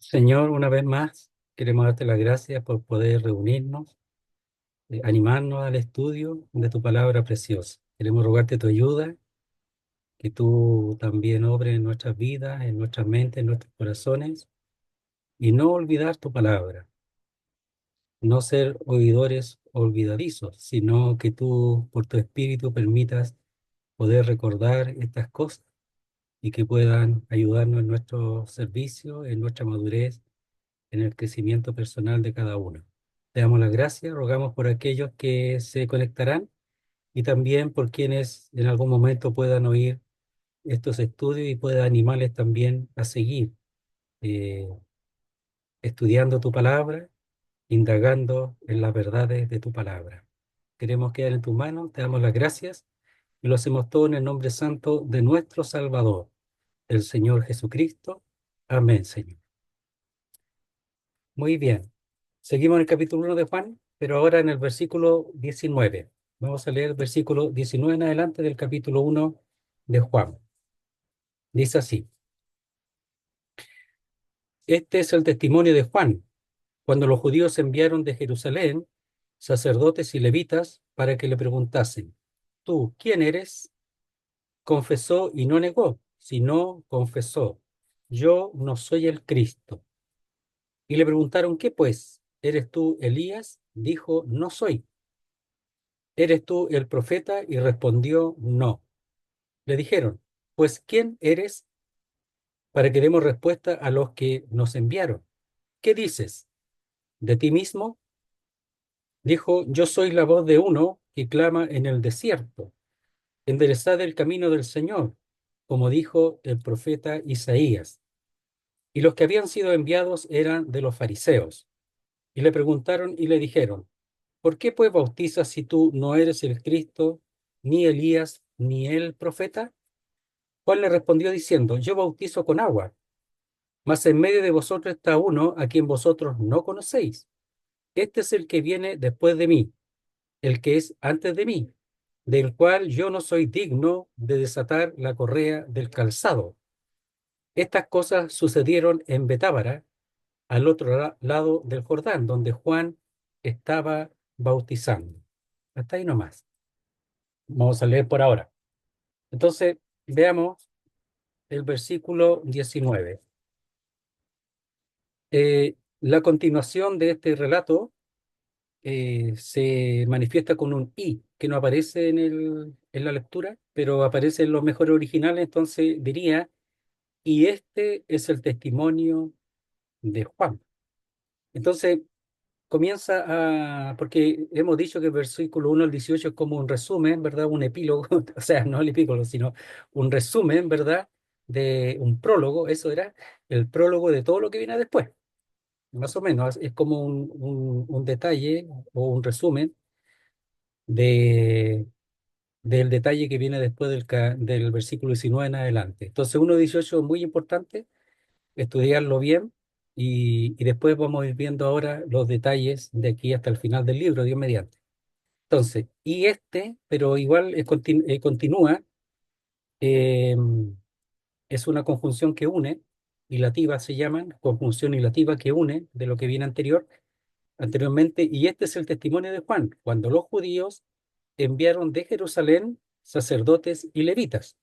Señor, una vez más, queremos darte las gracias por poder reunirnos, animarnos al estudio de tu palabra preciosa. Queremos rogarte tu ayuda, que tú también obres en nuestras vidas, en nuestras mentes, en nuestros corazones, y no olvidar tu palabra, no ser oidores olvidadizos, sino que tú, por tu espíritu, permitas poder recordar estas cosas y que puedan ayudarnos en nuestro servicio, en nuestra madurez, en el crecimiento personal de cada uno. Te damos las gracias, rogamos por aquellos que se conectarán y también por quienes en algún momento puedan oír estos estudios y pueda animarles también a seguir eh, estudiando tu palabra, indagando en las verdades de tu palabra. Queremos quedar en tus manos, te damos las gracias y lo hacemos todo en el nombre santo de nuestro Salvador, el Señor Jesucristo. Amén, Señor. Muy bien. Seguimos en el capítulo 1 de Juan, pero ahora en el versículo 19. Vamos a leer el versículo 19 en adelante del capítulo 1 de Juan. Dice así: Este es el testimonio de Juan, cuando los judíos enviaron de Jerusalén sacerdotes y levitas para que le preguntasen: ¿Tú quién eres? Confesó y no negó, sino confesó: Yo no soy el Cristo. Y le preguntaron: ¿Qué pues? ¿Eres tú Elías? Dijo: No soy. ¿Eres tú el profeta? Y respondió: No. Le dijeron: Pues ¿quién eres para que demos respuesta a los que nos enviaron? ¿Qué dices? ¿De ti mismo? Dijo: Yo soy la voz de uno que clama en el desierto: Enderezad el camino del Señor, como dijo el profeta Isaías. Y los que habían sido enviados eran de los fariseos. Y le preguntaron y le dijeron: ¿Por qué pues bautizas si tú no eres el Cristo, ni Elías, ni el profeta? Juan le respondió diciendo: Yo bautizo con agua, mas en medio de vosotros está uno a quien vosotros no conocéis. Este es el que viene después de mí, el que es antes de mí, del cual yo no soy digno de desatar la correa del calzado. Estas cosas sucedieron en Betábara, al otro lado del Jordán, donde Juan estaba bautizando. Hasta ahí nomás. Vamos a leer por ahora. Entonces, veamos el versículo 19. La continuación de este relato se manifiesta con un i, que no aparece en la lectura, pero aparece en los mejores originales, entonces diría: y este es el testimonio de Juan. Entonces porque hemos dicho que el versículo 1 al 18 es como un resumen, ¿verdad? Un epílogo, o sea, no el epílogo, sino un resumen, ¿verdad? De un prólogo, eso era el prólogo de todo lo que viene después. Más o menos, es como un detalle o un resumen de, del detalle que viene después del versículo 19 en adelante. Entonces, 1.18 es muy importante estudiarlo bien y después vamos a ir viendo ahora los detalles de aquí hasta el final del libro, Dios mediante. Entonces, pero igual continúa, eh, es una conjunción que une, ilativa se llaman, conjunción ilativa que une de lo que viene anteriormente, y este es el testimonio de Juan, cuando los judíos enviaron de Jerusalén sacerdotes y levitas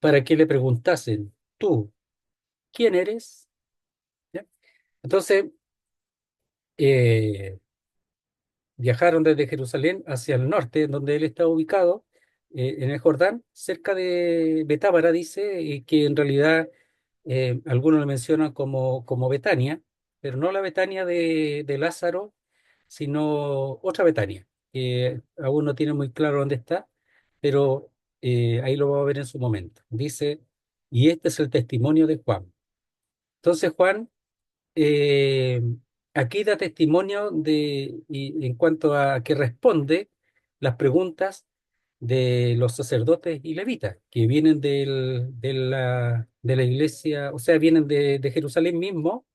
para que le preguntasen: ¿Tú quién eres? ¿Ya? Entonces, eh, viajaron desde Jerusalén hacia el norte, donde él está ubicado, en el Jordán, cerca de Betábara, dice, y que en realidad algunos lo mencionan como Betania, pero no la Betania de Lázaro, sino otra Betania, que aún no tiene muy claro dónde está, pero ahí lo vamos a ver en su momento. Dice: y este es el testimonio de Juan. Entonces Juan eh, aquí da testimonio en cuanto a que responde las preguntas de los sacerdotes y levitas, que vienen de la iglesia, o sea, vienen de Jerusalén mismo,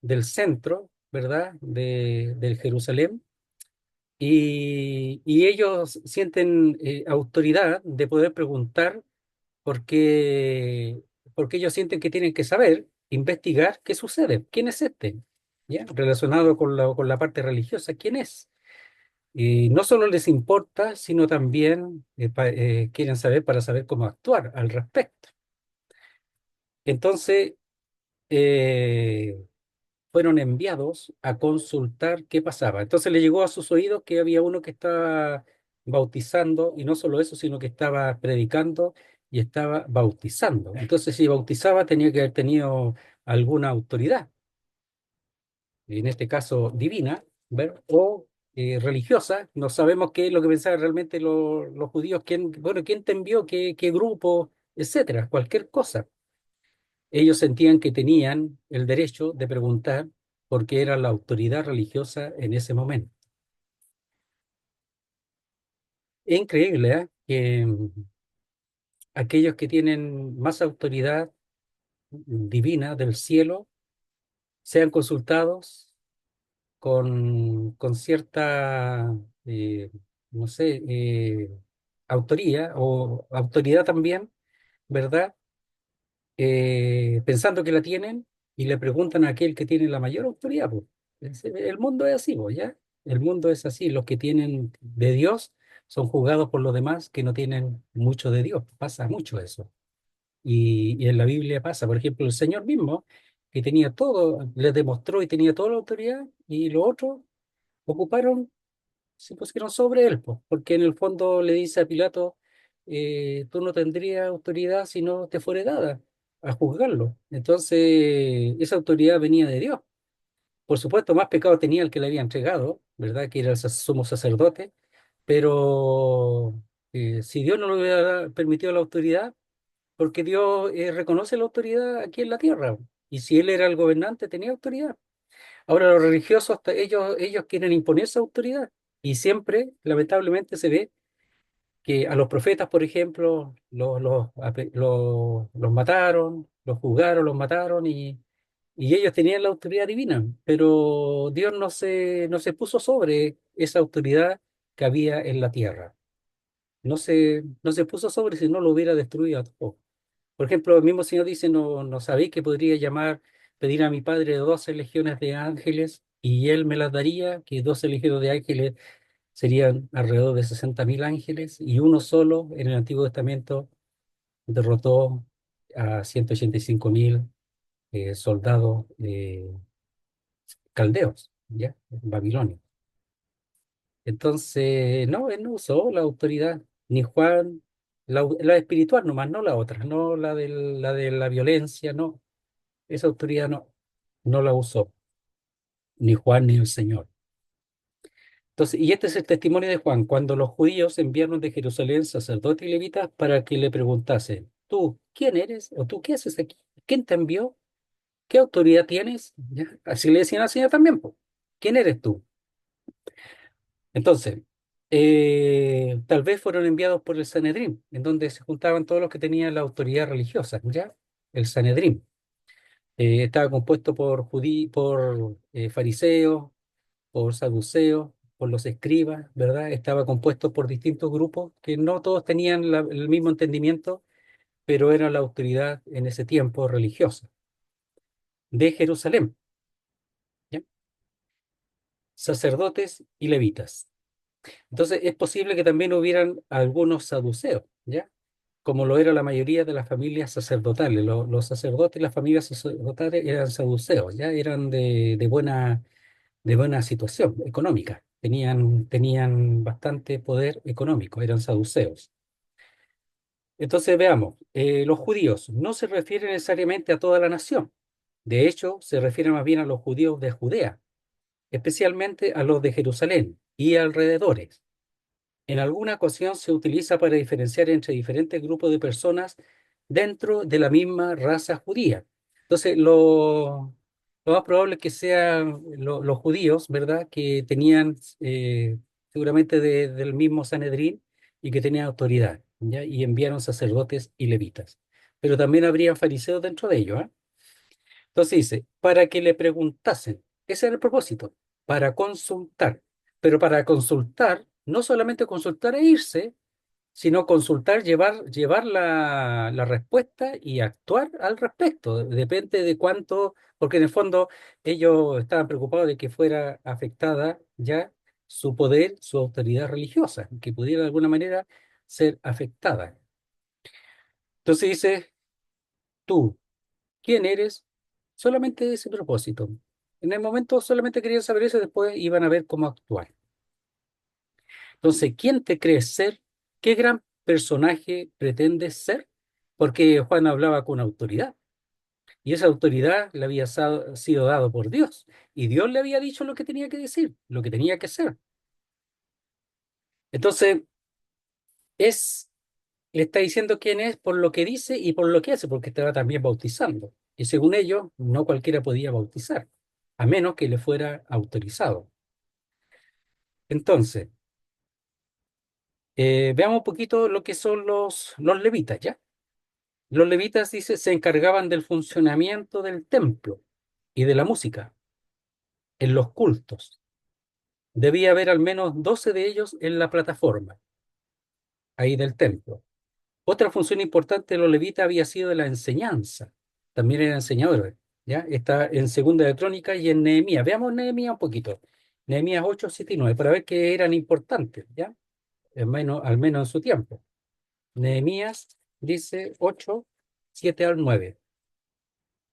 del centro, ¿verdad? Del Jerusalén, y ellos sienten autoridad de poder preguntar porque, porque ellos sienten que tienen que saber. investigar qué sucede, quién es este, ¿ya? Relacionado con la parte religiosa, quién es. Y no solo les importa, sino también quieren saber para saber cómo actuar al respecto. Entonces, eh, fueron enviados a consultar qué pasaba. Entonces le llegó a sus oídos que había uno que estaba bautizando, y no solo eso, sino que estaba predicando y estaba bautizando. Entonces, si bautizaba, tenía que haber tenido alguna autoridad, en este caso divina, ¿ver? O religiosa. No sabemos qué es lo que pensaban realmente los judíos, quién, bueno, quién te envió, qué grupo, etcétera, cualquier cosa. Ellos sentían que tenían el derecho de preguntar porque era la autoridad religiosa en ese momento. Es increíble, ¿eh? Que aquellos que tienen más autoridad divina del cielo sean consultados con cierta, no sé, autoría o autoridad también, ¿verdad? Pensando que la tienen y le preguntan a aquel que tiene la mayor autoridad, pues. El mundo es así, pues, ¿ya? El mundo es así. Los que tienen de Dios son juzgados por los demás que no tienen mucho de Dios. Pasa mucho eso. Y en la Biblia pasa, por ejemplo, el Señor mismo, que tenía todo, les demostró y tenía toda la autoridad, y los otros ocuparon, se pusieron sobre él, pues, porque en el fondo le dice a Pilato, tú no tendrías autoridad si no te fuere dada a juzgarlo. Entonces, esa autoridad venía de Dios. Por supuesto, más pecado tenía el que le había entregado, ¿verdad? Que era el sumo sacerdote, pero si Dios no le hubiera permitido la autoridad, porque Dios reconoce la autoridad aquí en la tierra, y si Él era el gobernante, tenía autoridad. Ahora los religiosos, hasta ellos quieren imponer esa autoridad, y siempre, lamentablemente, se ve que a los profetas, por ejemplo, los mataron, los juzgaron, los mataron, y ellos tenían la autoridad divina, pero Dios no se puso sobre esa autoridad que había en la tierra. No se puso sobre, si no lo hubiera destruido a todos. Por ejemplo, el mismo Señor dice, no sabéis que podría pedir a mi Padre 12 legiones de ángeles y Él me las daría, que 12 legiones de ángeles serían alrededor de 60.000 ángeles, y uno solo en el Antiguo Testamento derrotó a 185.000 soldados caldeos, ¿ya? En Babilonia. Entonces, no, él no usó la autoridad, ni Juan, la espiritual nomás, no la otra, no la de la violencia, no. Esa autoridad no la usó ni Juan ni el Señor. Entonces, y este es el testimonio de Juan, cuando los judíos enviaron de Jerusalén sacerdotes y levitas para que le preguntasen, ¿tú quién eres? ¿O tú qué haces aquí? ¿Quién te envió? ¿Qué autoridad tienes? ¿Ya? Así le decían al Señor también, po. ¿Quién eres tú? Entonces, tal vez fueron enviados por el Sanedrín, en donde se juntaban todos los que tenían la autoridad religiosa, ¿ya? El Sanedrín. Estaba compuesto por fariseos, por saduceos, por los escribas, ¿verdad? Estaba compuesto por distintos grupos que no todos tenían el mismo entendimiento, pero eran la autoridad en ese tiempo religiosa de Jerusalén, ¿ya? Sacerdotes y levitas. Entonces es posible que también hubieran algunos saduceos, ¿ya? Como lo era la mayoría de las familias sacerdotales. Los sacerdotes y las familias sacerdotales eran saduceos, ¿ya? Eran de buena situación económica, tenían bastante poder económico, eran saduceos. Entonces veamos, los judíos no se refieren necesariamente a toda la nación, de hecho se refieren más bien a los judíos de Judea, especialmente a los de Jerusalén y alrededores. En alguna ocasión se utiliza para diferenciar entre diferentes grupos de personas dentro de la misma raza judía. Entonces, lo más probable es que sean los judíos, ¿verdad? Que tenían seguramente del mismo Sanedrín y que tenían autoridad, ¿ya? Y enviaron sacerdotes y levitas. Pero también habrían fariseos dentro de ellos, ¿ah? Entonces dice, para que le preguntasen, ese era el propósito, para consultar. Pero para consultar, no solamente consultar e irse, sino consultar, llevar la respuesta y actuar al respecto. Depende de cuánto, porque en el fondo ellos estaban preocupados de que fuera afectada ya su poder, su autoridad religiosa, que pudiera de alguna manera ser afectada. Entonces dice, tú, ¿quién eres? Solamente ese propósito. En el momento solamente querían saber eso, después iban a ver cómo actuar. Entonces, ¿quién te crees ser? ¿Qué gran personaje pretendes ser? Porque Juan hablaba con autoridad y esa autoridad le había sido dado por Dios y Dios le había dicho lo que tenía que decir, lo que tenía que ser. Entonces, es, le está diciendo quién es por lo que dice y por lo que hace, porque estaba también bautizando. Y según ellos, no cualquiera podía bautizar, a menos que le fuera autorizado. Entonces, veamos un poquito lo que son los levitas, ¿ya? Los levitas, dice, se encargaban del funcionamiento del templo y de la música en los cultos. Debía haber al menos 12 de ellos en la plataforma, ahí del templo. Otra función importante de los levitas había sido la enseñanza. También eran enseñadores, ¿ya? Está en Segunda de Crónicas y en Nehemías. Veamos Nehemías un poquito. Nehemías 8, 7 y 9, para ver que eran importantes, ¿ya? Al menos en su tiempo. Nehemías dice 8, 7 al 9.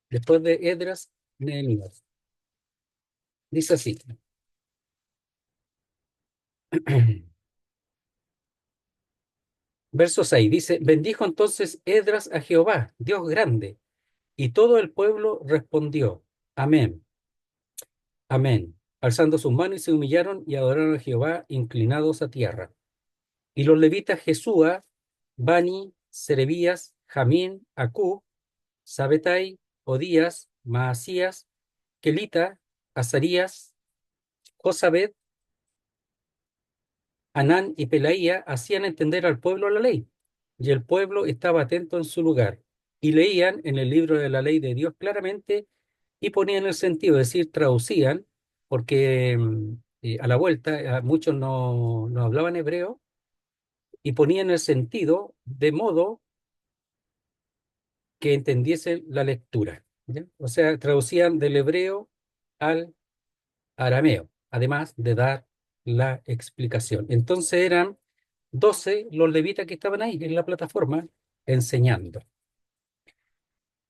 Después de Edras, Nehemías. Dice así. Verso 6 dice, bendijo entonces Edras a Jehová, Dios grande, y todo el pueblo respondió, amén, amén, alzando sus manos y se humillaron y adoraron a Jehová inclinados a tierra. Y los levitas Jesúa, Bani, Serebías, Jamín, Acub, Sabetai, Odías, Maasías, Kelita, Azarías, Josabed, Anán y Pelaía hacían entender al pueblo la ley, y el pueblo estaba atento en su lugar, y leían en el libro de la ley de Dios claramente y ponían el sentido, es decir, traducían, porque a la vuelta muchos no hablaban hebreo, y ponían el sentido de modo que entendiesen la lectura, ¿ya? O sea, traducían del hebreo al arameo, además de dar la explicación. Entonces eran 12 los levitas que estaban ahí en la plataforma enseñando.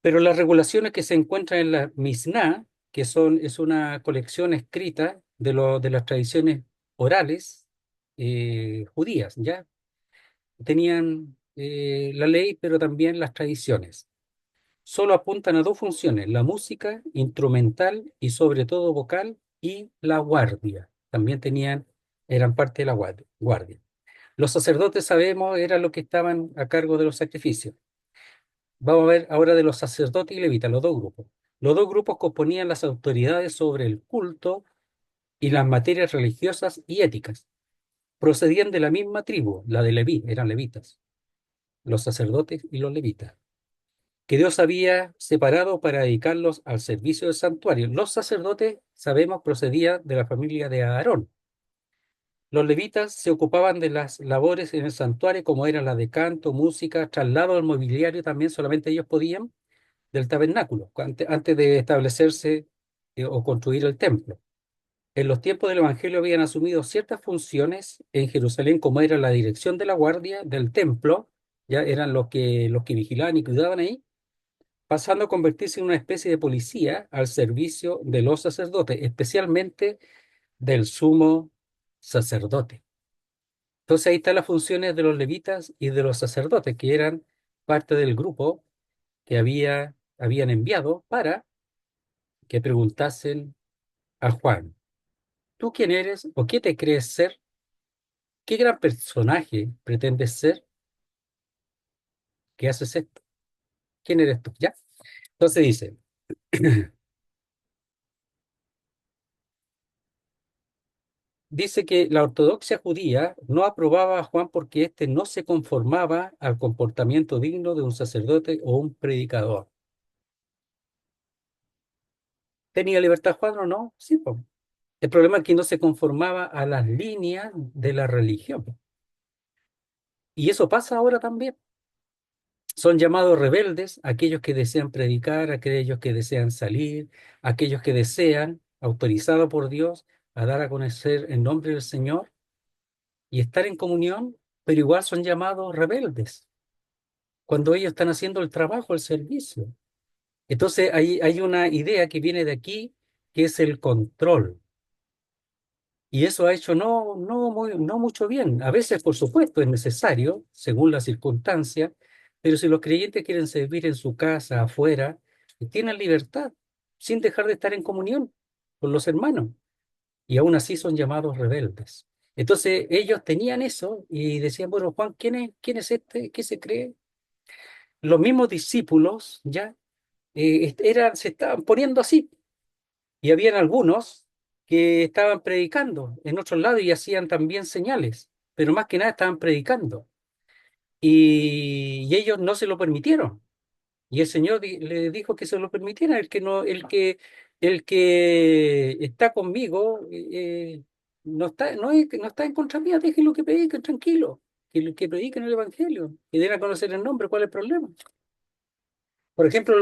Pero las regulaciones que se encuentran en la Misná, es una colección escrita de las tradiciones orales judías, ¿ya? Tenían la ley, pero también las tradiciones. Solo apuntan a dos funciones, la música instrumental y sobre todo vocal y la guardia. También eran parte de la guardia. Los sacerdotes, sabemos, eran los que estaban a cargo de los sacrificios. Vamos a ver ahora de los sacerdotes y levitas, los dos grupos. Los dos grupos componían las autoridades sobre el culto y las materias religiosas y éticas. Procedían de la misma tribu, la de Leví, eran levitas, los sacerdotes y los levitas, que Dios había separado para dedicarlos al servicio del santuario. Los sacerdotes, sabemos, procedían de la familia de Aarón. Los levitas se ocupaban de las labores en el santuario, como era la de canto, música, traslado del mobiliario, también solamente ellos podían, del tabernáculo, antes de establecerse o construir el templo. En los tiempos del Evangelio habían asumido ciertas funciones en Jerusalén, como era la dirección de la guardia del templo, ya eran los que vigilaban y cuidaban ahí, pasando a convertirse en una especie de policía al servicio de los sacerdotes, especialmente del sumo sacerdote. Entonces ahí están las funciones de los levitas y de los sacerdotes, que eran parte del grupo que habían enviado para que preguntasen a Juan, ¿tú quién eres o qué te crees ser? ¿Qué gran personaje pretendes ser? ¿Qué haces esto? ¿Quién eres tú? ¿Ya? Entonces dice que la ortodoxia judía no aprobaba a Juan porque éste no se conformaba al comportamiento digno de un sacerdote o un predicador. ¿Tenía libertad Juan o no? Sí, po. El problema es que no se conformaba a las líneas de la religión. Y eso pasa ahora también. Son llamados rebeldes aquellos que desean predicar, aquellos que desean salir, aquellos que desean, autorizado por Dios, a dar a conocer el nombre del Señor y estar en comunión, pero igual son llamados rebeldes cuando ellos están haciendo el trabajo, el servicio. Entonces hay una idea que viene de aquí, que es el control. Y eso ha hecho no mucho bien. A veces, por supuesto, es necesario, según las circunstancias, pero si los creyentes quieren servir en su casa, afuera, tienen libertad, sin dejar de estar en comunión con los hermanos. Y aún así son llamados rebeldes. Entonces ellos tenían eso y decían, bueno, Juan, quién es este? ¿Qué se cree? Los mismos discípulos ya se estaban poniendo así. Y habían algunos que estaban predicando en otros lados y hacían también señales, pero más que nada estaban predicando. Y ellos no se lo permitieron. Y el Señor le dijo que se lo permitiera, el que no, el que está conmigo no está en contra mía, déjenlo que prediquen tranquilo, que prediquen el Evangelio, que den a conocer el nombre, ¿cuál es el problema? Por ejemplo,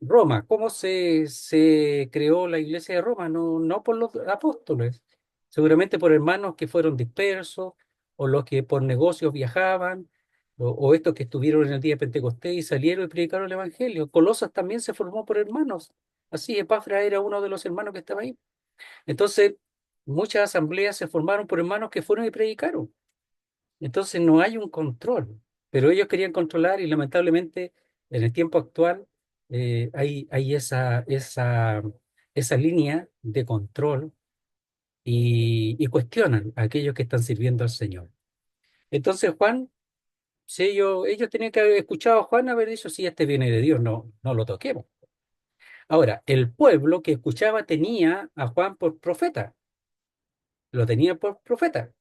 Roma, ¿cómo se creó la iglesia de Roma? No por los apóstoles, seguramente por hermanos que fueron dispersos, o los que por negocios viajaban, o estos que estuvieron en el día de Pentecostés y salieron y predicaron el Evangelio. Colosas también se formó por hermanos. Así, Epafra era uno de los hermanos que estaba ahí. Entonces, muchas asambleas se formaron por hermanos que fueron y predicaron. Entonces no hay un control, pero ellos querían controlar y lamentablemente en el tiempo actual hay esa línea de control y cuestionan a aquellos que están sirviendo al Señor. Entonces Juan, si ellos tenían que haber escuchado a Juan haber dicho, si este viene de Dios, no lo toquemos. Ahora, el pueblo que escuchaba tenía a Juan por profeta, lo tenía por profeta.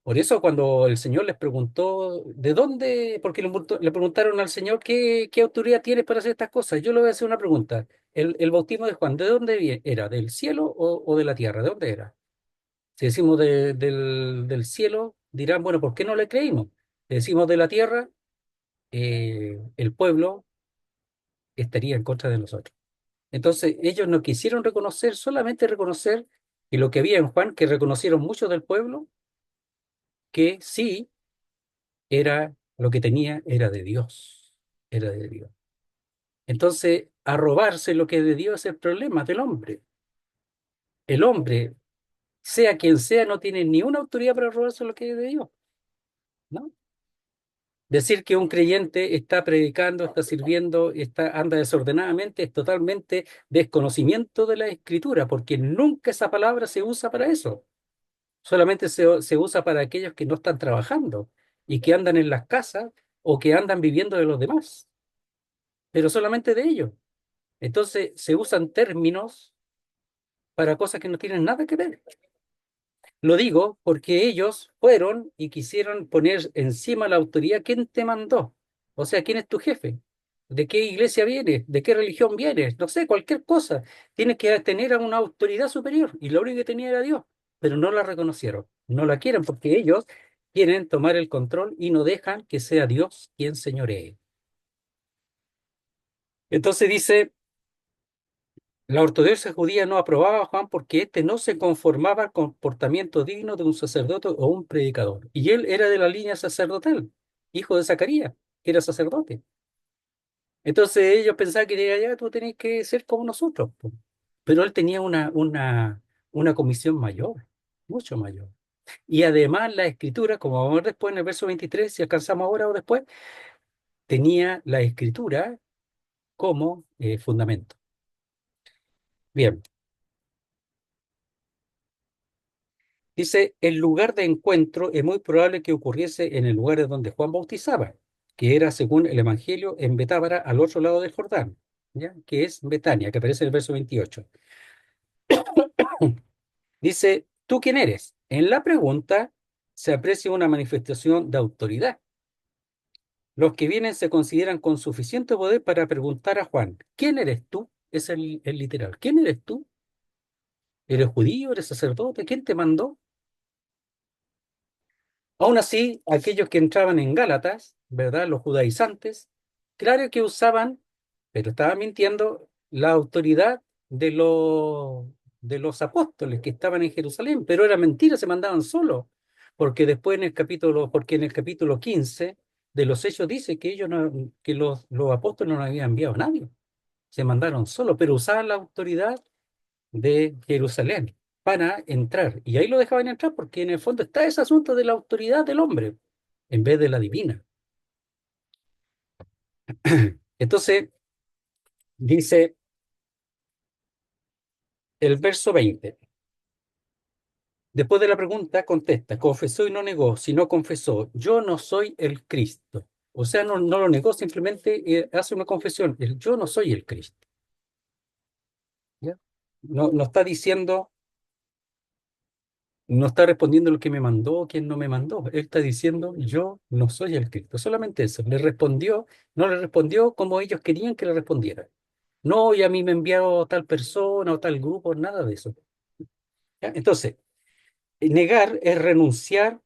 Por eso cuando el Señor les preguntó, ¿de dónde? Porque le preguntaron al Señor, ¿qué autoridad tienes para hacer estas cosas? Yo le voy a hacer una pregunta. El bautismo de Juan, ¿de dónde era? ¿Del cielo o de la tierra? ¿De dónde era? Si decimos del cielo, dirán, bueno, ¿por qué no le creímos? Si decimos de la tierra, el pueblo estaría en contra de nosotros. Entonces ellos no quisieron reconocer, solamente reconocer que lo que había en Juan, que reconocieron muchos del pueblo, que sí era lo que tenía, era de Dios, era de Dios. Entonces, a robarse lo que es de Dios es el problema del hombre. El hombre, sea quien sea, no tiene ni una autoridad para robarse lo que es de Dios, ¿no? Decir que un creyente está predicando, está sirviendo, anda desordenadamente, es totalmente desconocimiento de la Escritura, porque nunca esa palabra se usa para eso. Solamente se usa para aquellos que no están trabajando y que andan en las casas o que andan viviendo de los demás, pero solamente de ellos. Entonces se usan términos para cosas que no tienen nada que ver. Lo digo porque ellos fueron y quisieron poner encima la autoridad. ¿Quién te mandó? O sea, ¿quién es tu jefe? ¿De qué iglesia vienes? ¿De qué religión vienes? No sé, cualquier cosa. Tienes que tener a una autoridad superior. Y lo único que tenía era Dios. Pero no la reconocieron. No la quieren porque ellos quieren tomar el control y no dejan que sea Dios quien señoree. Entonces dice, la ortodoxia judía no aprobaba a Juan porque éste no se conformaba al comportamiento digno de un sacerdote o un predicador. Y él era de la línea sacerdotal, hijo de Zacarías, que era sacerdote. Entonces ellos pensaban que ya tú tenés que ser como nosotros, po. Pero él tenía una comisión mayor, mucho mayor. Y además la escritura, como vamos a ver después en el verso 23, si alcanzamos ahora o después, tenía la escritura como fundamento. Bien. Dice, el lugar de encuentro es muy probable que ocurriese en el lugar de donde Juan bautizaba, que era, según el Evangelio, en Betábara, al otro lado del Jordán, ¿ya? Que es Betania, que aparece en el verso 28. Dice, ¿tú quién eres? En la pregunta se aprecia una manifestación de autoridad. Los que vienen se consideran con suficiente poder para preguntar a Juan, ¿quién eres tú? Es el literal. ¿Quién eres tú? ¿Eres judío? ¿Eres sacerdote? ¿Quién te mandó? Aún así, aquellos que entraban en Gálatas, ¿verdad? Los judaizantes, claro que usaban, pero estaban mintiendo, la autoridad de los apóstoles que estaban en Jerusalén, pero era mentira, se mandaban solos, porque después porque en el capítulo 15 de los Hechos dice que que los apóstoles no habían enviado a nadie, se mandaron solos, pero usaban la autoridad de Jerusalén para entrar. Y ahí lo dejaban entrar porque en el fondo está ese asunto de la autoridad del hombre en vez de la divina. Entonces, dice el verso 20. Después de la pregunta, contesta, confesó y no negó. Si no confesó, yo no soy el Cristo. O sea, no lo negó, simplemente hace una confesión. Yo no soy el Cristo. ¿Ya? No está diciendo, no está respondiendo lo que me mandó o quién no me mandó. Él está diciendo, yo no soy el Cristo. Solamente eso. No le respondió como ellos querían que le respondiera. No, y a mí me envió tal persona o tal grupo, nada de eso. ¿Ya? Entonces, negar es renunciar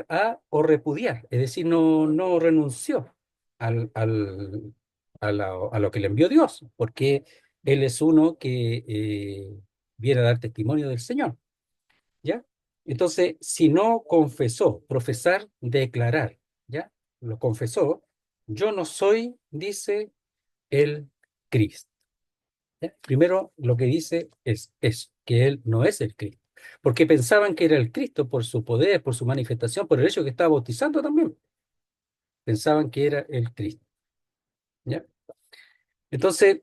a o repudiar. Es decir, no renunció a lo que le envió Dios, porque Él es uno que viene a dar testimonio del Señor. ¿Ya? Entonces, si no confesó, profesar, declarar, ¿ya? Lo confesó, yo no soy, dice el Cristo. ¿Ya? Primero, lo que dice es eso, que él no es el Cristo. Porque pensaban que era el Cristo por su poder, por su manifestación, por el hecho que estaba bautizando también. Pensaban que era el Cristo. ¿Ya? Entonces,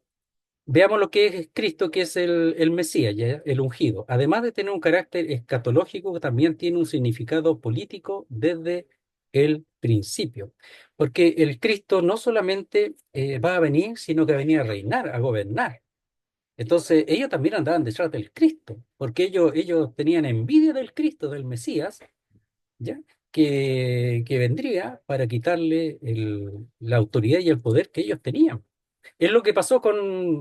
veamos lo que es Cristo, que es el Mesías, ¿ya? El ungido. Además de tener un carácter escatológico, también tiene un significado político desde el principio. Porque el Cristo no solamente va a venir, sino que va a venir a reinar, a gobernar. Entonces, ellos también andaban detrás del Cristo, porque ellos tenían envidia del Cristo, del Mesías, ¿ya? Que vendría para quitarle la autoridad y el poder que ellos tenían. Es lo que pasó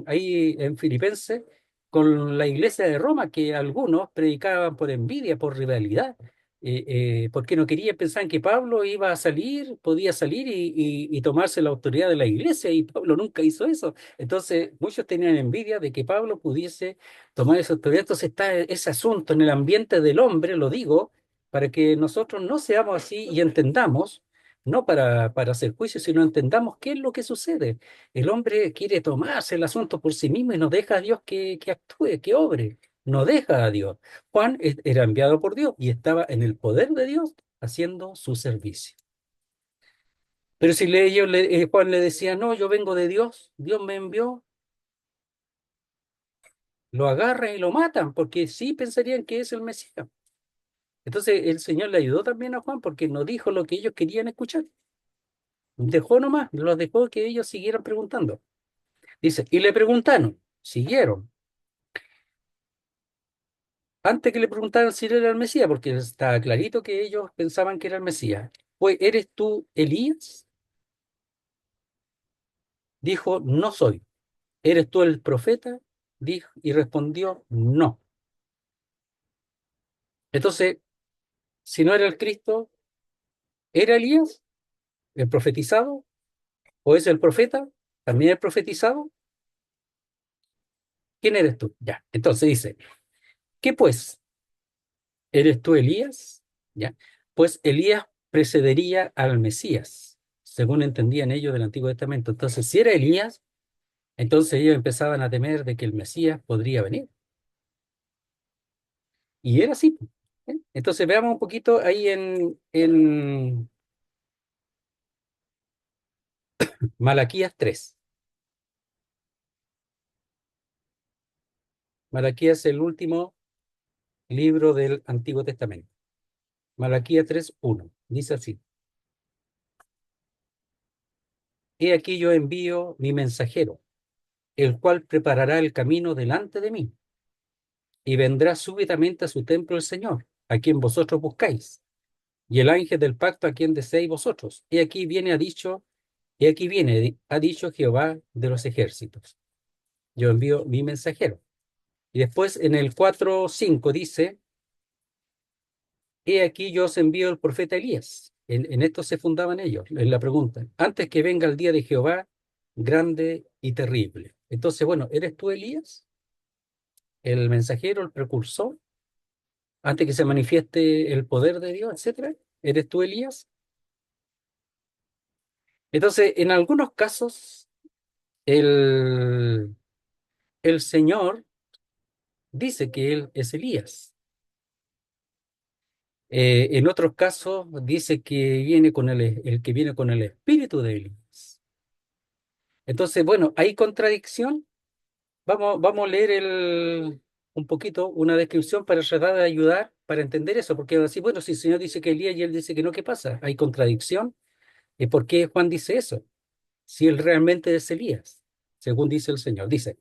ahí en Filipenses con la iglesia de Roma, que algunos predicaban por envidia, por rivalidad, porque no querían pensar que Pablo iba a salir, podía salir y tomarse la autoridad de la iglesia, y Pablo nunca hizo eso. Entonces, muchos tenían envidia de que Pablo pudiese tomar esa autoridad. Entonces está ese asunto en el ambiente del hombre, lo digo, para que nosotros no seamos así y entendamos, no para hacer juicio, sino entendamos qué es lo que sucede. El hombre quiere tomarse el asunto por sí mismo y no deja a Dios que actúe, que obre. No deja a Dios. Juan era enviado por Dios y estaba en el poder de Dios haciendo su servicio. Pero si Juan le decía, no, yo vengo de Dios, Dios me envió, lo agarran y lo matan, porque sí pensarían que es el Mesías. Entonces el Señor le ayudó también a Juan porque no dijo lo que ellos querían escuchar. Dejó nomás, los dejó que ellos siguieran preguntando. Dice, y le preguntaron, siguieron. Antes que le preguntaran si él era el Mesías, porque estaba clarito que ellos pensaban que era el Mesías. Pues, ¿eres tú Elías? Dijo, no soy. ¿Eres tú el profeta? Dijo, y respondió, no. Entonces, si no era el Cristo, ¿era Elías el profetizado? ¿O es el profeta? ¿También el profetizado? ¿Quién eres tú? Ya. Entonces dice, ¿qué pues? ¿Eres tú Elías? Ya. Pues Elías precedería al Mesías, según entendían ellos del Antiguo Testamento. Entonces, si era Elías, entonces ellos empezaban a temer de que el Mesías podría venir. Y era así. ¿Eh? Entonces veamos un poquito ahí en Malaquías 3. Malaquías es el último libro del Antiguo Testamento. Malaquías 3:1. Dice así. He aquí yo envío mi mensajero, el cual preparará el camino delante de mí, y vendrá súbitamente a su templo el Señor, a quien vosotros buscáis, y el ángel del pacto a quien deseáis vosotros. He aquí viene, ha dicho Jehová de los ejércitos. Yo envío mi mensajero. Y después en el 4:5 dice, he aquí yo os envío el profeta Elías. En esto se fundaban ellos, en la pregunta. Antes que venga el día de Jehová, grande y terrible. Entonces, bueno, ¿eres tú Elías? ¿El mensajero, el precursor? Antes que se manifieste el poder de Dios, etcétera. ¿Eres tú Elías? Entonces, en algunos casos, el, el Señor dice que Él es Elías. En otros casos dice que viene con el que viene con el espíritu de Elías. Entonces, bueno, ¿hay contradicción? Vamos a leer un poquito, una descripción para tratar de ayudar para entender eso, porque así, bueno, si el Señor dice que Elías y él dice que no, ¿qué pasa? ¿Hay contradicción? ¿Y por qué Juan dice eso? Si él realmente es Elías, según dice el Señor. Dice,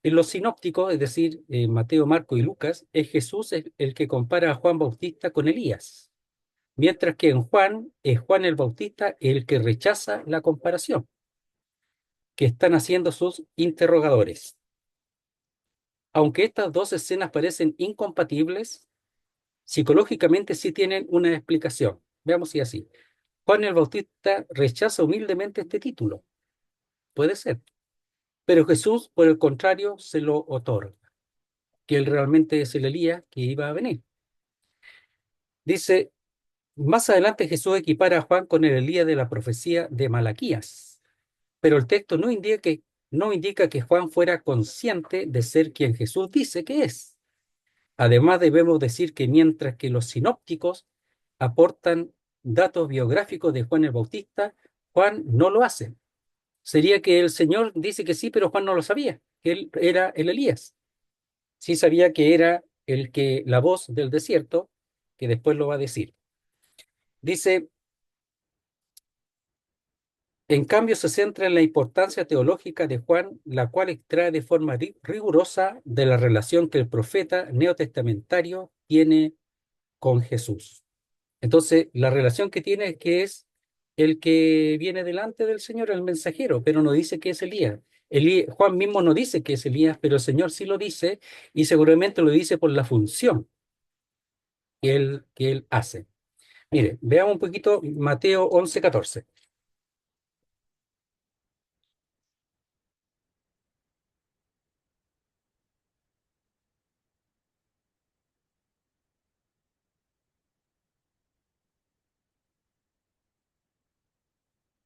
en los sinópticos, es decir, Mateo, Marco y Lucas, es Jesús el que compara a Juan Bautista con Elías, mientras que en Juan es Juan el Bautista el que rechaza la comparación que están haciendo sus interrogadores. Aunque estas dos escenas parecen incompatibles, psicológicamente sí tienen una explicación. Veamos si es así. Juan el Bautista rechaza humildemente este título. Puede ser. Pero Jesús, por el contrario, se lo otorga, que él realmente es el Elías que iba a venir. Dice, más adelante Jesús equipara a Juan con el Elías de la profecía de Malaquías, pero el texto no indica que Juan fuera consciente de ser quien Jesús dice que es. Además, debemos decir que mientras que los sinópticos aportan datos biográficos de Juan el Bautista, Juan no lo hace. Sería que el Señor dice que sí, pero Juan no lo sabía, que él era el Elías. Sí sabía que era la voz del desierto, que después lo va a decir. Dice, en cambio se centra en la importancia teológica de Juan, la cual extrae de forma rigurosa de la relación que el profeta neotestamentario tiene con Jesús. Entonces, la relación que tiene es que es el que viene delante del Señor, el mensajero, pero no dice que es Elías. Juan mismo no dice que es Elías, pero el Señor sí lo dice y seguramente lo dice por la función que él hace. Mire, veamos un poquito Mateo 11:14.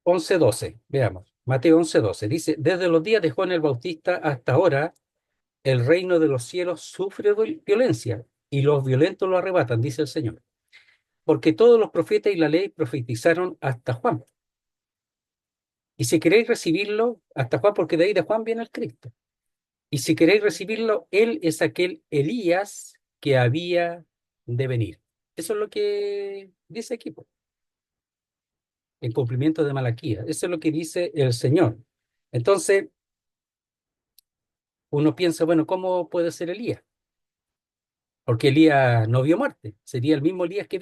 11:12, veamos. Mateo 11:12 dice, desde los días de Juan el Bautista hasta ahora, el reino de los cielos sufre violencia y los violentos lo arrebatan, dice el Señor. Porque todos los profetas y la ley profetizaron hasta Juan. Y si queréis recibirlo, hasta Juan, porque de ahí de Juan viene el Cristo. Y si queréis recibirlo, él es aquel Elías que había de venir. Eso es lo que dice aquí, po, en cumplimiento de Malaquías. Eso es lo que dice el Señor. Entonces, uno piensa, bueno, ¿cómo puede ser Elías? Porque Elías no vio muerte. ¿Sería el mismo Elías que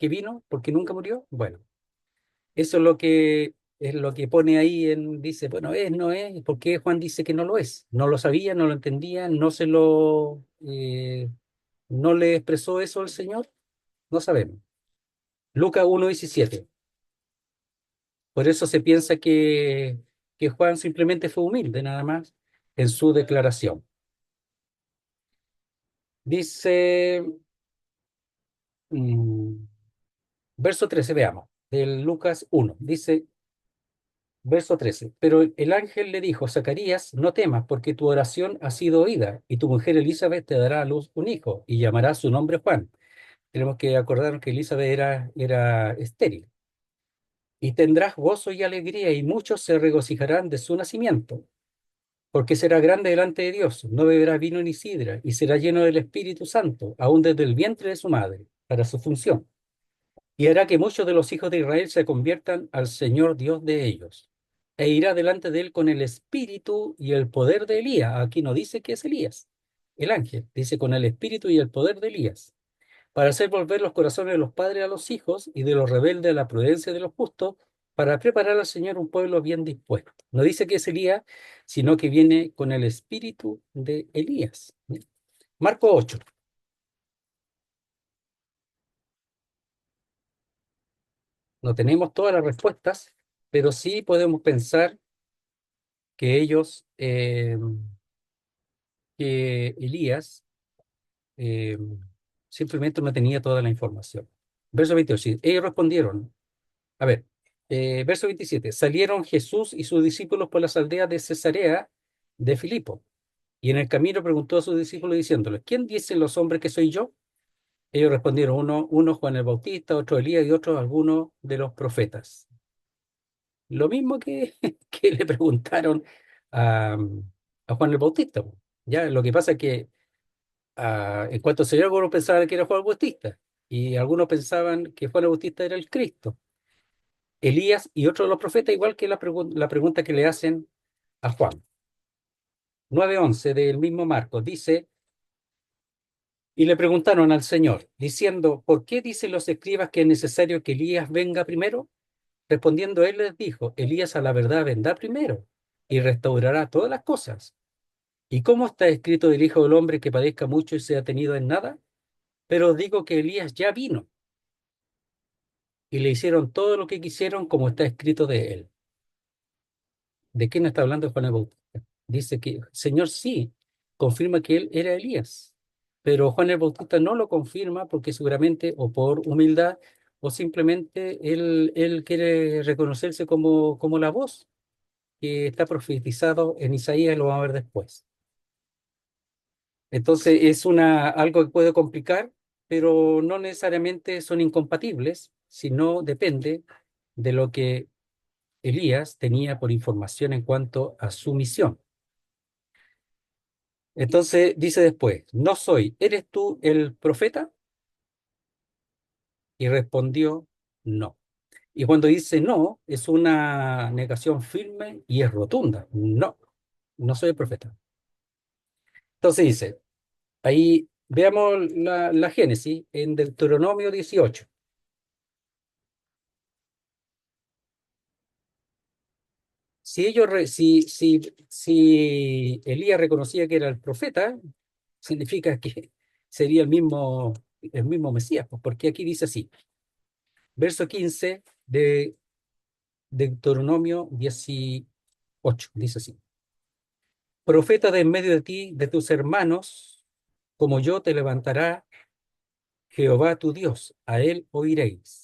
vino, porque nunca murió? Bueno, eso es lo que pone ahí dice, bueno, es, no es, ¿por qué Juan dice que no lo es? No lo sabía, no lo entendía, no le expresó eso al Señor, no sabemos. Lucas 1:17. Por eso se piensa que Juan simplemente fue humilde, nada más, en su declaración. Dice, mm, verso 13, veamos, del Lucas 1, dice, verso 13. Pero el ángel le dijo, Zacarías, no temas, porque tu oración ha sido oída, y tu mujer Elizabeth te dará a luz un hijo, y llamará su nombre Juan. Tenemos que acordarnos que Elizabeth era estéril. Y tendrás gozo y alegría, y muchos se regocijarán de su nacimiento, porque será grande delante de Dios, no beberá vino ni sidra, y será lleno del Espíritu Santo, aún desde el vientre de su madre, para su función. Y hará que muchos de los hijos de Israel se conviertan al Señor Dios de ellos. E irá delante de él con el espíritu y el poder de Elías. Aquí no dice que es Elías, el ángel, dice con el espíritu y el poder de Elías, para hacer volver los corazones de los padres a los hijos y de los rebeldes a la prudencia de los justos, para preparar al Señor un pueblo bien dispuesto. No dice que es Elías, sino que viene con el espíritu de Elías. Marco 8. No tenemos todas las respuestas, pero sí podemos pensar que que Elías eh, simplemente no tenía toda la información. Verso 28, sí, ellos respondieron, a ver, verso 27, salieron Jesús y sus discípulos por las aldeas de Cesarea de Filipo, y en el camino preguntó a sus discípulos diciéndoles, ¿quién dicen los hombres que soy yo? Ellos respondieron, uno Juan el Bautista, otro Elías y otro algunos de los profetas. Lo mismo que, que le preguntaron a, a Juan el Bautista. Po. Ya, lo que pasa es que en cuanto se llegó, algunos pensaban que era Juan el Bautista y algunos pensaban que Juan el Bautista era el Cristo. Elías y otros de los profetas, igual que la pregunta que le hacen a Juan. 9:11 del mismo Marcos dice, y le preguntaron al Señor, diciendo, ¿por qué dicen los escribas que es necesario que Elías venga primero? Respondiendo él les dijo, Elías a la verdad vendrá primero y restaurará todas las cosas. ¿Y cómo está escrito del Hijo del Hombre que padezca mucho y sea tenido en nada? Pero os digo que Elías ya vino y le hicieron todo lo que quisieron como está escrito de él. ¿De quién está hablando Juan el Bautista? Dice que, Señor, sí, confirma que él era Elías, pero Juan el Bautista no lo confirma porque seguramente o por humildad o simplemente él quiere reconocerse como la voz que está profetizado en Isaías, lo vamos a ver después. Entonces es algo que puede complicar, pero no necesariamente son incompatibles, sino depende de lo que Elías tenía por información en cuanto a su misión. Entonces dice después, no soy, ¿eres tú el profeta? Y respondió, no. Y cuando dice no, es una negación firme y es rotunda. No, no soy el profeta. Entonces dice, ahí veamos la Génesis en Deuteronomio 18. Si Elías reconocía que era el profeta, significa que sería el mismo Mesías, pues, porque aquí dice así, verso 15 de Deuteronomio 18, dice así, profeta de en medio de ti, de tus hermanos, como yo te levantará Jehová tu Dios, a él oiréis.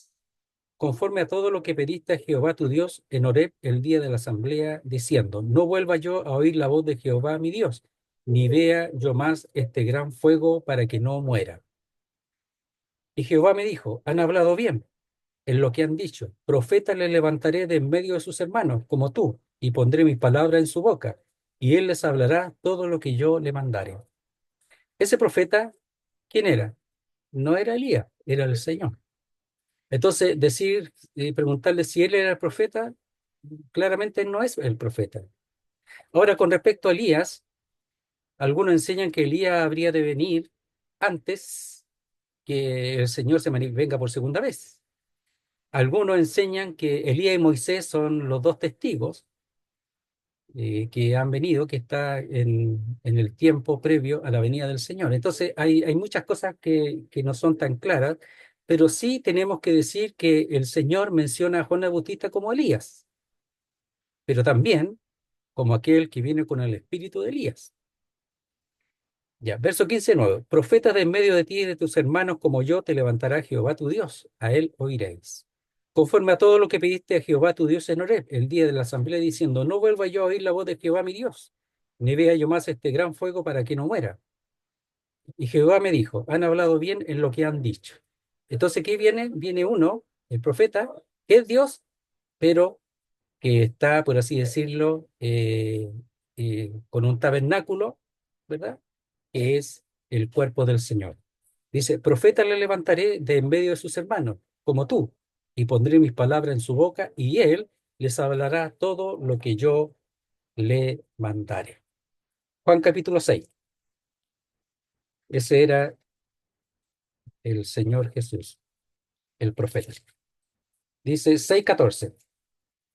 Conforme a todo lo que pediste a Jehová tu Dios en Horeb el día de la asamblea, diciendo, no vuelva yo a oír la voz de Jehová mi Dios, ni vea yo más este gran fuego para que no muera. Y Jehová me dijo, han hablado bien en lo que han dicho, profeta le levantaré de en medio de sus hermanos, como tú, y pondré mis palabras en su boca, y él les hablará todo lo que yo le mandare. Ese profeta, ¿quién era? No era Elías, era el Señor. Entonces, preguntarle si él era el profeta, claramente no es el profeta. Ahora, con respecto a Elías, algunos enseñan que Elías habría de venir antes que el Señor venga por segunda vez. Algunos enseñan que Elías y Moisés son los dos testigos que han venido, que está en el tiempo previo a la venida del Señor. Entonces, hay muchas cosas que no son tan claras, pero sí tenemos que decir que el Señor menciona a Juan el Bautista como Elías, pero también como aquel que viene con el espíritu de Elías. Ya, verso 15 nuevo. Profeta de en medio de ti y de tus hermanos como yo te levantará Jehová tu Dios, a él oiréis. Conforme a todo lo que pediste a Jehová tu Dios en Horeb, el día de la asamblea, diciendo, no vuelva yo a oír la voz de Jehová mi Dios, ni vea yo más este gran fuego para que no muera. Y Jehová me dijo, han hablado bien en lo que han dicho. Entonces, ¿qué viene? Viene uno, el profeta, que es Dios, pero que está, por así decirlo, con un tabernáculo, ¿verdad? Que es el cuerpo del Señor. Dice, profeta le levantaré de en medio de sus hermanos, como tú, y pondré mis palabras en su boca, y él les hablará todo lo que yo le mandare. Juan capítulo 6. Ese era el Señor Jesús, el profeta. Dice 6:14.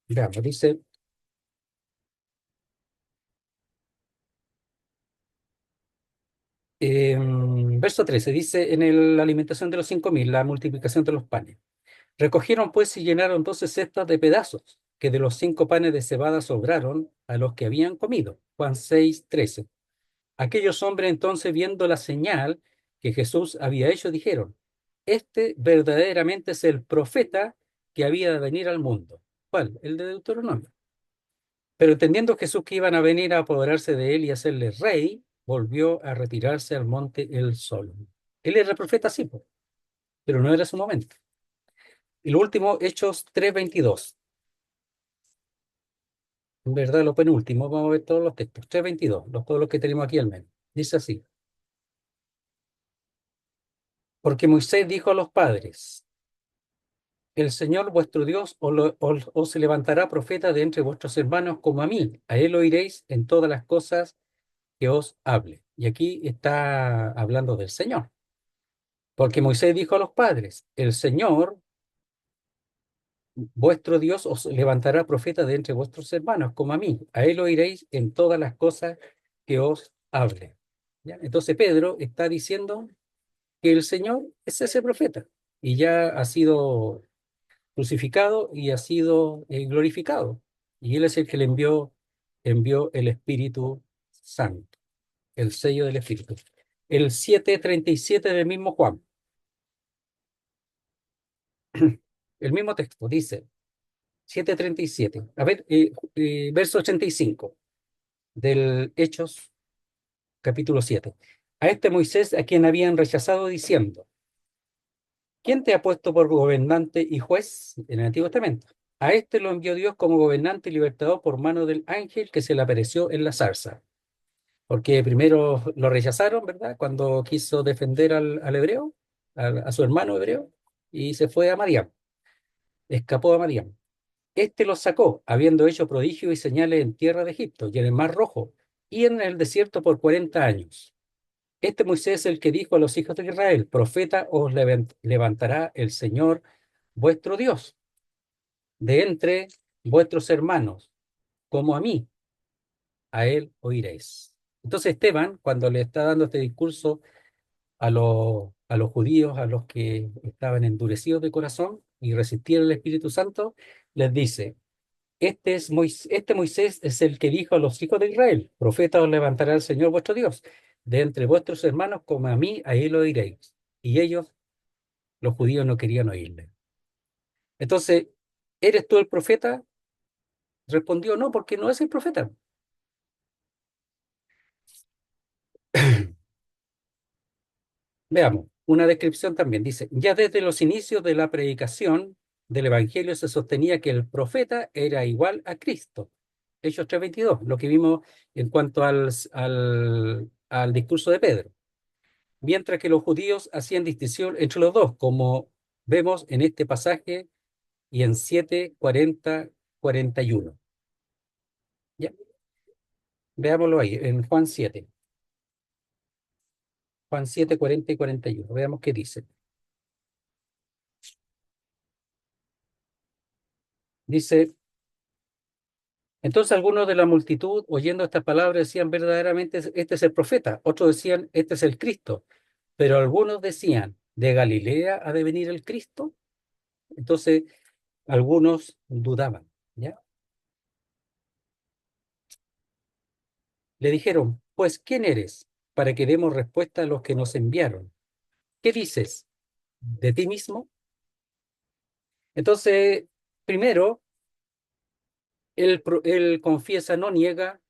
Veamos, dice, verso 13, dice, la alimentación de los 5.000, la multiplicación de los panes. Recogieron pues y llenaron 12 cestas de pedazos, que de los 5 panes de cebada sobraron a los que habían comido. Juan 6:13. Aquellos hombres entonces, viendo la señal que Jesús había hecho, dijeron, este verdaderamente es el profeta que había de venir al mundo. ¿Cuál? El de Deuteronomio. Pero entendiendo Jesús que iban a venir a apoderarse de él y hacerle rey, volvió a retirarse al monte él solo. Él era el profeta, sí, po, pero no era su momento. Y lo último, Hechos 3:22. En verdad, lo penúltimo, vamos a ver todos los textos. 3:22, todos los que tenemos aquí al menos. Dice así, porque Moisés dijo a los padres, el Señor vuestro Dios os levantará profeta de entre vuestros hermanos como a mí. A él oiréis en todas las cosas que os hable. Y aquí está hablando del Señor. Porque Moisés dijo a los padres, el Señor vuestro Dios os levantará profeta de entre vuestros hermanos como a mí. A él oiréis en todas las cosas que os hable. ¿Ya? Entonces Pedro está diciendo que el Señor es ese profeta y ya ha sido crucificado y ha sido glorificado. Y él es el que le envió el Espíritu Santo, el sello del Espíritu. El 7:37 del mismo Juan, el mismo texto, dice 7:37. A ver, verso 85 del Hechos, capítulo 7. A este Moisés, a quien habían rechazado, diciendo, ¿quién te ha puesto por gobernante y juez en el Antiguo Testamento? A este lo envió Dios como gobernante y libertador por mano del ángel que se le apareció en la zarza. Porque primero lo rechazaron, ¿verdad? Cuando quiso defender al hebreo, a su hermano hebreo, y se fue a Madián, escapó a Madián. Este los sacó, habiendo hecho prodigios y señales en tierra de Egipto y en el Mar Rojo, y en el desierto por 40 años. Este Moisés es el que dijo a los hijos de Israel, profeta os levantará el Señor vuestro Dios de entre vuestros hermanos, como a mí, a él oiréis. Entonces Esteban, cuando le está dando este discurso a los judíos, a los que estaban endurecidos de corazón y resistieron el Espíritu Santo, les dice, este Moisés es el que dijo a los hijos de Israel, profeta os levantará el Señor vuestro Dios, de entre vuestros hermanos, como a mí, a él oiréis. Y ellos, los judíos, no querían oírle. Entonces, ¿eres tú el profeta? Respondió, no, porque no es el profeta. Veamos, una descripción también. Dice, ya desde los inicios de la predicación del Evangelio se sostenía que el profeta era igual a Cristo. Hechos 3:22, lo que vimos en cuanto al discurso de Pedro. Mientras que los judíos hacían distinción entre los dos, como vemos en este pasaje y en 7:40-41. ¿Ya? Veámoslo ahí, en Juan 7, 40 y 41. Veamos qué dice. Dice, entonces algunos de la multitud, oyendo estas palabras, decían verdaderamente, este es el profeta. Otros decían, este es el Cristo. Pero algunos decían, ¿de Galilea ha de venir el Cristo? Entonces, algunos dudaban, ¿ya? Le dijeron, pues, ¿quién eres? Para que demos respuesta a los que nos enviaron. ¿Qué dices? ¿De ti mismo? Entonces, primero, él confiesa, no niega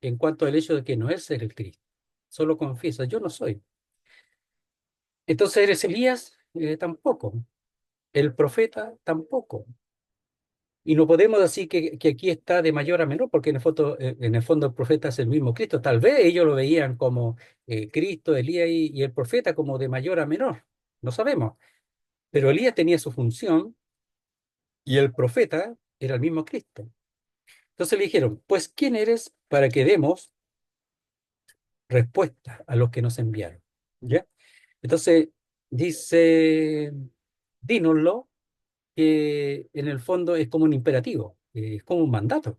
en cuanto al hecho de que no es el Cristo. Solo confiesa, yo no soy. Entonces, ¿eres Elías? Tampoco. El profeta tampoco. Y no podemos decir que aquí está de mayor a menor, porque en el fondo el profeta es el mismo Cristo. Tal vez ellos lo veían como Cristo, Elías y el profeta como de mayor a menor. No sabemos. Pero Elías tenía su función y el profeta era el mismo Cristo. Entonces le dijeron, pues, ¿quién eres para que demos respuesta a los que nos enviaron? ¿Ya? Entonces dice, dínoslo, que en el fondo es como un imperativo, es como un mandato.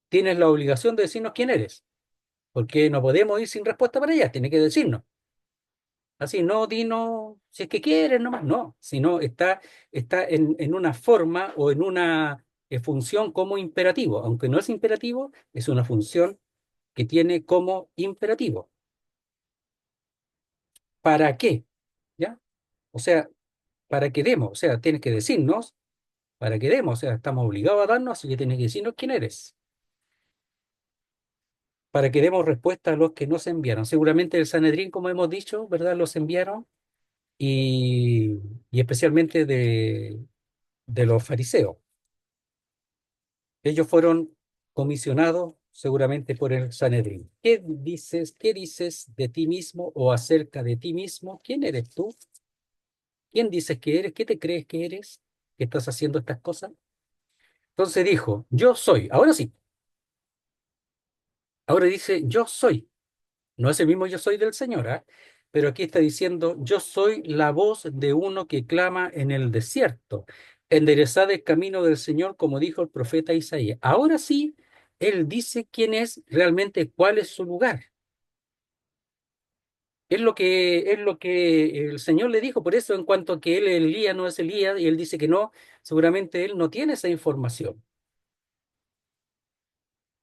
Tienes la obligación de decirnos quién eres, porque no podemos ir sin respuesta para allá, tiene que decirnos. Así, no, Dino, si es que quieres, nomás, no, sino está en una forma o en una función como imperativo. Aunque no es imperativo, es una función que tiene como imperativo. ¿Para qué? ¿Ya? O sea, para que demos, o sea, tienes que decirnos, para que demos, o sea, estamos obligados a darnos, así que tienes que decirnos quién eres, para que demos respuesta a los que nos enviaron. Seguramente el Sanedrín, como hemos dicho, ¿verdad? Los enviaron y, y especialmente de los fariseos. Ellos fueron comisionados seguramente por el Sanedrín. Qué dices de ti mismo o acerca de ti mismo? ¿Quién eres tú? ¿Quién dices que eres? ¿Qué te crees que eres? ¿Que estás haciendo estas cosas? Entonces dijo, yo soy. Ahora sí, ahora dice, yo soy. No es el mismo yo soy del Señor, ¿ah? Pero aquí está diciendo, yo soy la voz de uno que clama en el desierto. Enderezad el camino del Señor, como dijo el profeta Isaías. Ahora sí, él dice quién es realmente, cuál es su lugar. Es lo que el Señor le dijo. Por eso, en cuanto a que él Elías no es Elías, y él dice que no, seguramente él no tiene esa información.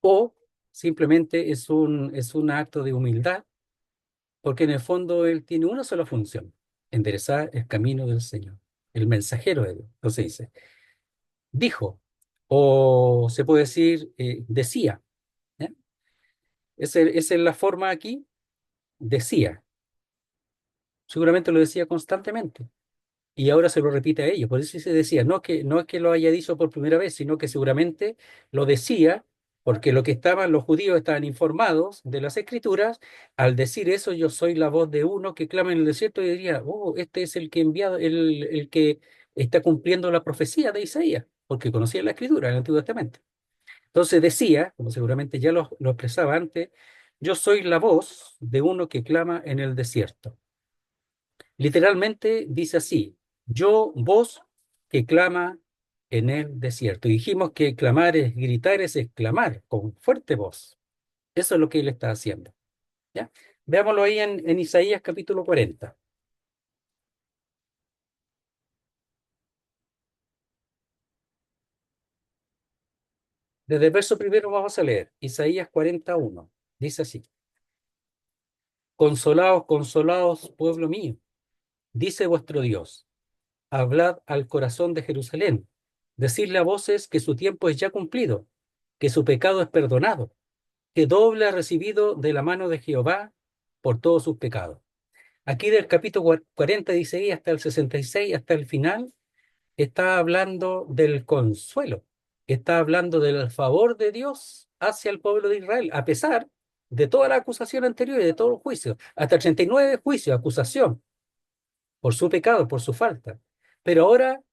O simplemente es un acto de humildad porque en el fondo él tiene una sola función, enderezar el camino del Señor, el mensajero de Dios. Entonces dice, dijo, o se puede decir, decía, ¿ya? Esa es la forma aquí, decía, seguramente lo decía constantemente. Y ahora se lo repite a ellos. Por eso se decía, no es que lo haya dicho por primera vez, sino que seguramente lo decía porque lo que estaban, los judíos estaban informados de las escrituras. Al decir eso, yo soy la voz de uno que clama en el desierto y diría, oh, este es el que enviado, el que está cumpliendo la profecía de Isaías, porque conocía la escritura del Antiguo Testamento. Entonces decía, como seguramente ya lo expresaba antes, yo soy la voz de uno que clama en el desierto. Literalmente dice así, yo, voz que clama en el desierto. Y dijimos que clamar es gritar, es exclamar con fuerte voz. Eso es lo que él está haciendo. ¿Ya? Veámoslo ahí en Isaías capítulo 40. Desde el verso primero vamos a leer Isaías 41. Dice así, consolaos, consolaos, pueblo mío, dice vuestro Dios, hablad al corazón de Jerusalén, decidle a voces que su tiempo es ya cumplido, que su pecado es perdonado, que doble ha recibido de la mano de Jehová por todos sus pecados. Aquí del capítulo 40 dice ahí hasta el 66, hasta el final, está hablando del consuelo, está hablando del favor de Dios hacia el pueblo de Israel, a pesar de toda la acusación anterior y de todo el juicio, hasta el 39 juicio, acusación por su pecado, por su falta. Pero ahora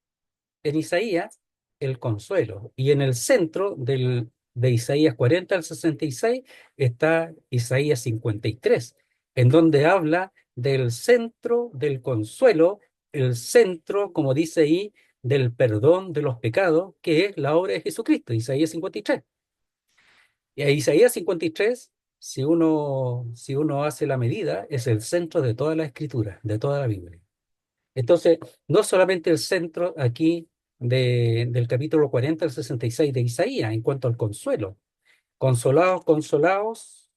en Isaías el consuelo. Y en el centro de Isaías 40 al 66 está Isaías 53, en donde habla del centro del consuelo, el centro, como dice ahí, del perdón de los pecados, que es la obra de Jesucristo, Isaías 53. Y a Isaías 53, si uno hace la medida, es el centro de toda la escritura, de toda la Biblia. Entonces, no solamente el centro aquí del capítulo 40 al 66 de Isaías en cuanto al consuelo. Consolaos, consolaos,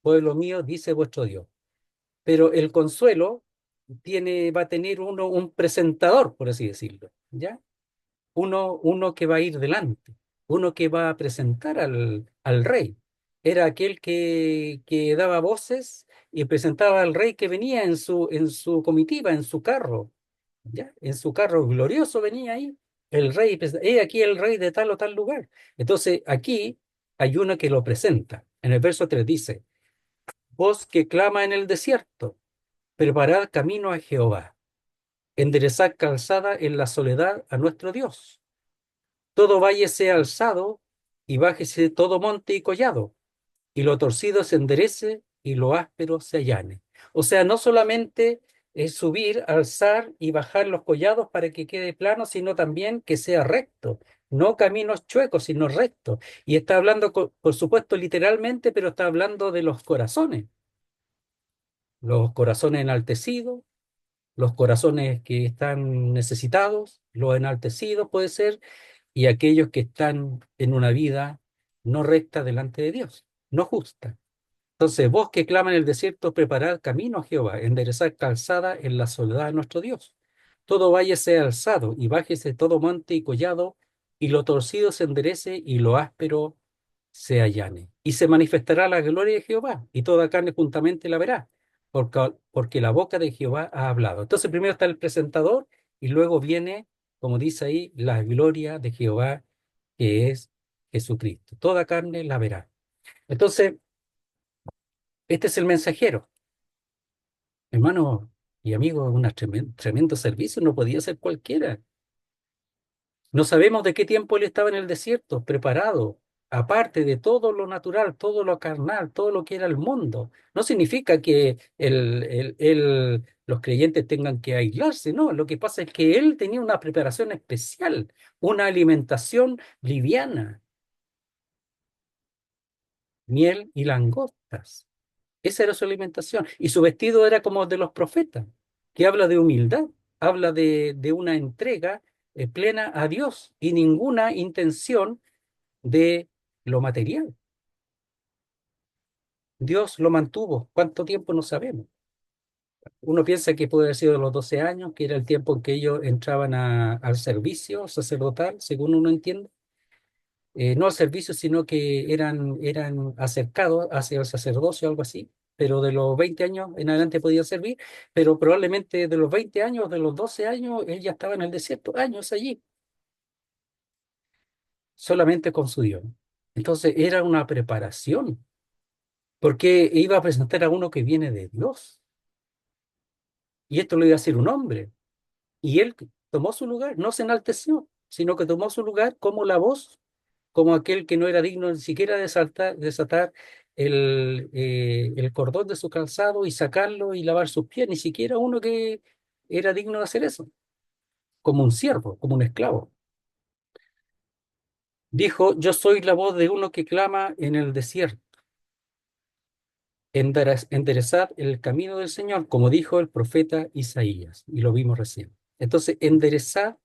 pueblo mío, dice vuestro Dios. Pero el consuelo va a tener un presentador, por así decirlo, ¿ya? Uno que va a ir delante, uno que va a presentar al rey. Era aquel que daba voces y presentaba al rey que venía en su comitiva, en su carro, ¿ya? En su carro glorioso venía ahí el rey, he aquí el rey de tal o tal lugar. Entonces aquí hay uno que lo presenta. En el verso 3 dice, voz que clama en el desierto, preparad camino a Jehová, enderezad calzada en la soledad a nuestro Dios. Todo valle sea alzado y bájese todo monte y collado, y lo torcido se enderece y lo áspero se allane. O sea, no solamente es subir, alzar y bajar los collados para que quede plano, sino también que sea recto, no caminos chuecos, sino rectos. Y está hablando, por supuesto, literalmente, pero está hablando de los corazones enaltecidos, los corazones que están necesitados, los enaltecidos puede ser, y aquellos que están en una vida no recta delante de Dios, no justa. Entonces, vos que clama en el desierto, preparad camino a Jehová, enderezad calzada en la soledad de nuestro Dios. Todo valle sea alzado, y bájese todo monte y collado, y lo torcido se enderece, y lo áspero se allane. Y se manifestará la gloria de Jehová, y toda carne juntamente la verá, porque la boca de Jehová ha hablado. Entonces, primero está el presentador, y luego viene, como dice ahí, la gloria de Jehová, que es Jesucristo. Toda carne la verá. Entonces, este es el mensajero. Hermano y amigo, un tremendo servicio, no podía ser cualquiera. No sabemos de qué tiempo él estaba en el desierto, preparado, aparte de todo lo natural, todo lo carnal, todo lo que era el mundo. No significa que los creyentes tengan que aislarse, no. Lo que pasa es que él tenía una preparación especial, una alimentación liviana, miel y langostas. Esa era su alimentación. Y su vestido era como de los profetas, que habla de humildad, habla de una entrega plena a Dios y ninguna intención de lo material. Dios lo mantuvo. ¿Cuánto tiempo? No sabemos. Uno piensa que puede haber sido los 12 años, que era el tiempo en que ellos entraban al servicio sacerdotal, según uno entiende. No al servicio, sino que eran acercados hacia el sacerdocio, algo así, pero de los 20 años en adelante podían servir, pero probablemente de los 20 años, de los 12 años, él ya estaba en el desierto, años allí, solamente con su Dios. Entonces era una preparación, porque iba a presentar a uno que viene de Dios, y esto lo iba a hacer un hombre, y él tomó su lugar, no se enalteció, sino que tomó su lugar como la voz como aquel que no era digno ni siquiera de desatar el cordón de su calzado y sacarlo y lavar sus pies, ni siquiera uno que era digno de hacer eso, como un siervo, como un esclavo. Dijo, yo soy la voz de uno que clama en el desierto, enderezad el camino del Señor, como dijo el profeta Isaías, y lo vimos recién. Entonces, enderezad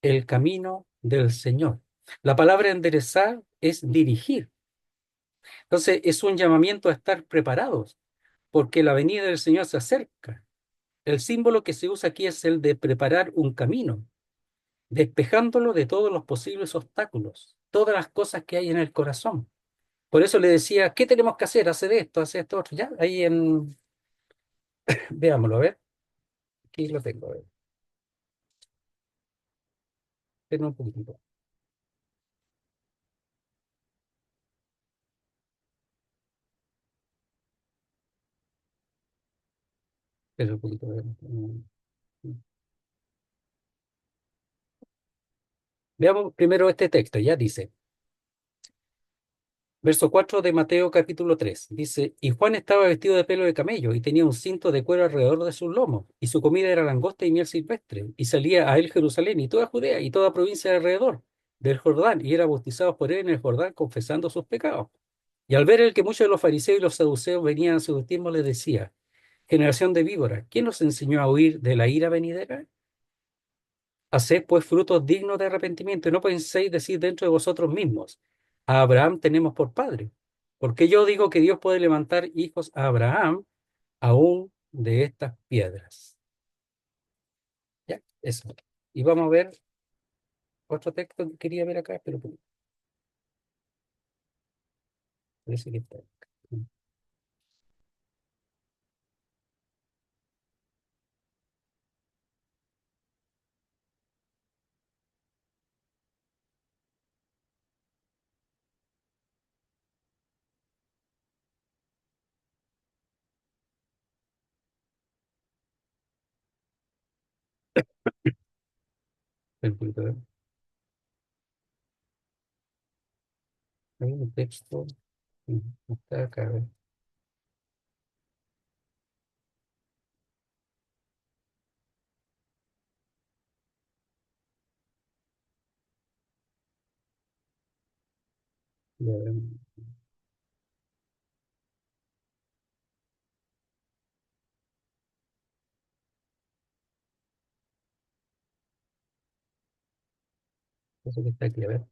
el camino del Señor. La palabra enderezar es dirigir. Entonces, es un llamamiento a estar preparados porque la venida del Señor se acerca. El símbolo que se usa aquí es el de preparar un camino, despejándolo de todos los posibles obstáculos, todas las cosas que hay en el corazón. Por eso le decía, ¿qué tenemos que hacer? Hacer esto, otro. Ya, ahí veámoslo, a ver, aquí lo tengo, a ver, espera un poquitito, espera un poquito, a ver. Veamos primero este texto, ya dice. Verso 4 de Mateo capítulo 3 dice, y Juan estaba vestido de pelo de camello y tenía un cinto de cuero alrededor de sus lomos, y su comida era langosta y miel silvestre, y salía a él Jerusalén y toda Judea y toda provincia de alrededor del Jordán, y era bautizado por él en el Jordán confesando sus pecados. Y al ver él que muchos de los fariseos y los saduceos venían a su bautismo, les decía, generación de víboras, ¿quién nos enseñó a huir de la ira venidera? Haced pues frutos dignos de arrepentimiento y no penséis decir dentro de vosotros mismos, a Abraham tenemos por padre. Porque yo digo que Dios puede levantar hijos a Abraham aún de estas piedras. Ya, eso. Y vamos a ver otro texto que quería ver acá, pero parece que está. Hay un texto. Está acá, a ver. Ya, a ver. Eso que está aquí, a ver.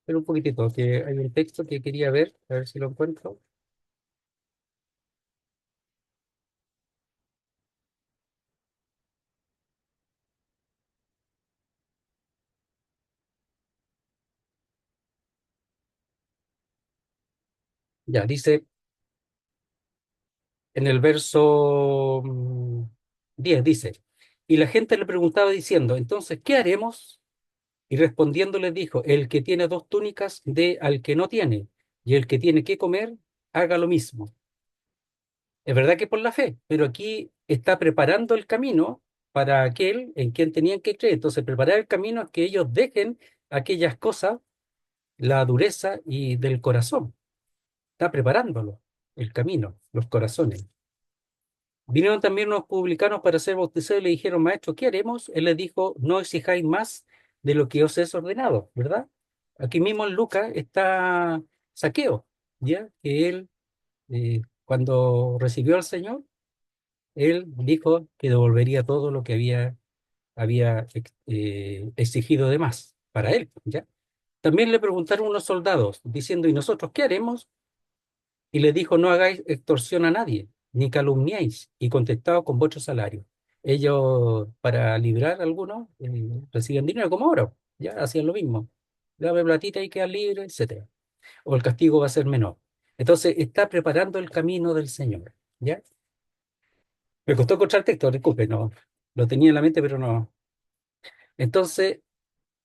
Pero un poquitito, que hay un texto que quería ver, a ver si lo encuentro. Ya, dice en el verso 10, dice, y la gente le preguntaba diciendo, entonces, ¿qué haremos? Y respondiendo les dijo, el que tiene dos túnicas, dé al que no tiene, y el que tiene que comer, haga lo mismo. Es verdad que por la fe, pero aquí está preparando el camino para aquel en quien tenían que creer. Entonces, preparar el camino es que ellos dejen aquellas cosas, la dureza y del corazón. Está preparándolo, el camino, los corazones. Vinieron también unos publicanos para ser bautizados y le dijeron, maestro, ¿qué haremos? Él les dijo, no exijáis más de lo que os es ordenado, ¿verdad? Aquí mismo en Lucas está Saqueo, ¿ya? Que él, cuando recibió al Señor, él dijo que devolvería todo lo que había exigido de más para él, ¿ya? También le preguntaron unos soldados, diciendo, ¿y nosotros qué haremos? Y le dijo, no hagáis extorsión a nadie, ni calumniéis, y contestado con vuestro salario. Ellos, para librar a algunos, recibían dinero como oro, ya hacían lo mismo. Dame platita y queda libre, etcétera. O el castigo va a ser menor. Entonces, está preparando el camino del Señor, ¿ya? Me costó encontrar el texto, disculpe, no, lo tenía en la mente, pero no. Entonces,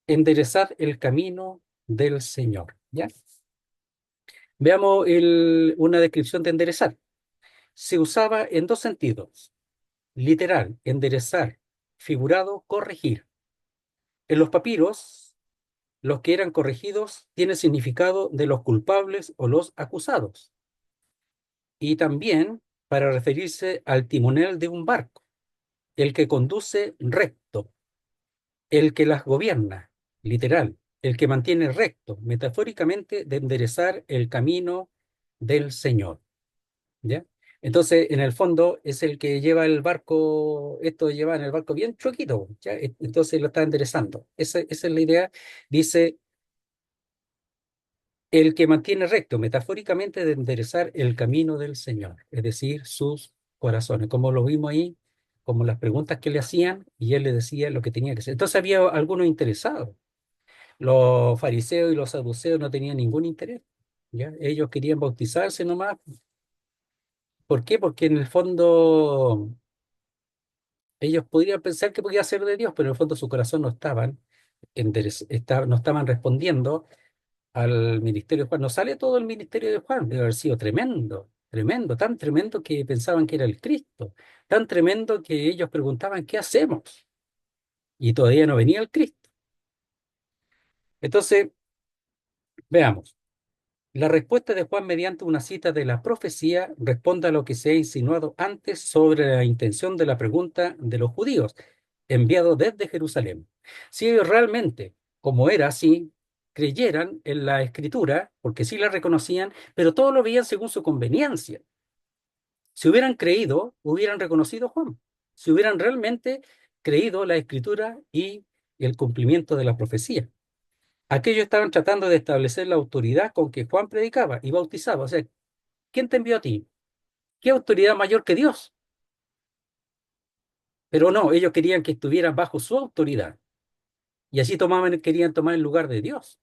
enderezar el camino del Señor, ¿ya? Veamos una descripción de enderezar. Se usaba en dos sentidos. Literal, enderezar. Figurado, corregir. En los papiros, los que eran corregidos tienen significado de los culpables o los acusados. Y también para referirse al timonel de un barco, el que conduce recto, el que las gobierna, literal, el que mantiene recto, metafóricamente, de enderezar el camino del Señor. ¿Ya? Entonces, en el fondo, es el que lleva el barco, esto lleva en el barco bien choquito, ¿ya? Entonces lo está enderezando. Esa es la idea. Dice, el que mantiene recto, metafóricamente, de enderezar el camino del Señor, es decir, sus corazones, como lo vimos ahí, como las preguntas que le hacían, y él le decía lo que tenía que hacer. Entonces había algunos interesados. Los fariseos y los saduceos no tenían ningún interés, ¿ya? Ellos querían bautizarse nomás. ¿Por qué? Porque en el fondo ellos podrían pensar que podía ser de Dios, pero en el fondo su corazón no no estaban respondiendo al ministerio de Juan. No sale todo el ministerio de Juan, debe haber sido tremendo, tremendo, tan tremendo que pensaban que era el Cristo, tan tremendo que ellos preguntaban, ¿qué hacemos? Y todavía no venía el Cristo. Entonces, veamos. La respuesta de Juan mediante una cita de la profecía responde a lo que se ha insinuado antes sobre la intención de la pregunta de los judíos, enviados desde Jerusalén. Si ellos realmente, como era así, creyeran en la escritura, porque sí la reconocían, pero todo lo veían según su conveniencia. Si hubieran creído, hubieran reconocido a Juan. Si hubieran realmente creído la escritura y el cumplimiento de la profecía. Aquellos estaban tratando de establecer la autoridad con que Juan predicaba y bautizaba. O sea, ¿quién te envió a ti? ¿Qué autoridad mayor que Dios? Pero no, ellos querían que estuvieran bajo su autoridad. Y así querían tomar el lugar de Dios.